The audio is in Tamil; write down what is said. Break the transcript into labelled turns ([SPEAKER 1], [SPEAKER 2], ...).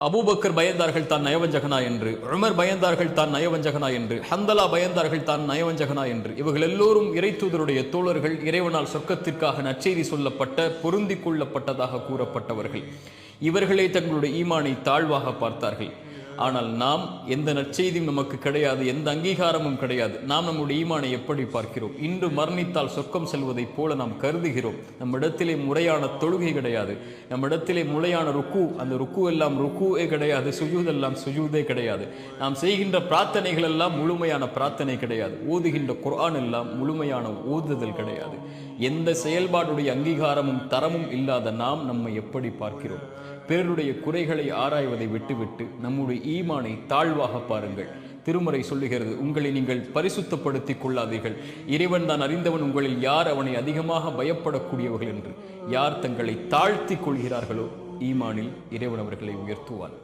[SPEAKER 1] அபூபக்கர் பயந்தார்கள் தான் நயவஞ்சகனா என்று, உமர் பயந்தார்கள் தான் நயவஞ்சகனா என்று, ஹந்தலா பயந்தார்கள் தான் நயவஞ்சகனா என்று. இவர்கள் எல்லோரும் இறை தூதருடைய தோழர்கள், இறைவனால் சொர்க்கத்திற்காக நற்செய்தி சொல்லப்பட்ட பொருந்திக் கொள்ளப்பட்டதாக கூறப்பட்டவர்கள். இவர்களே தங்களுடைய ஈமானை தாழ்வாக பார்த்தார்கள். ஆனால் நாம் எந்த நற்செய்தியும் நமக்கு கிடையாது, எந்த அங்கீகாரமும் கிடையாது. நாம் நம்முடைய ஈமானை எப்படி பார்க்கிறோம்? இன்று மரணித்தால் சொர்க்கம் செல்வதைப் போல நாம் கருதுகிறோம். நம்மிடத்திலே முறையான தொழுகை கிடையாது, நம்மிடத்திலே முறையான ருக்கு, அந்த ருக்கு எல்லாம் ருக்குவே கிடையாது, சுஜூத் எல்லாம் சுஜூதே கிடையாது. நாம் செய்கின்ற பிரார்த்தனைகள் எல்லாம் முழுமையான பிரார்த்தனை கிடையாது, ஓதுகின்ற குர்ஆன் எல்லாம் முழுமையான ஓதுதல் கிடையாது. எந்த செயல்பாடுடைய அங்கீகாரமும் தரமும் இல்லாத நாம் நம்மை எப்படி பார்க்கிறோம்? பிறருடைய குறைகளை ஆராய்வதை விட்டுவிட்டு நம்முடைய ஈமானை தாழ்வாக பாருங்கள். திருமறை சொல்லுகிறது, உங்களை நீங்கள் பரிசுத்தப்படுத்திக் கொள்ளாதீர்கள், இறைவன் தான் அறிந்தவன் உங்களில் யார் அவனை அதிகமாக பயப்படக்கூடியவர்கள் என்று. யார் தங்களை தாழ்த்தி கொள்கிறார்களோ ஈமானில் இறைவன் அவர்களை உயர்த்துவான்.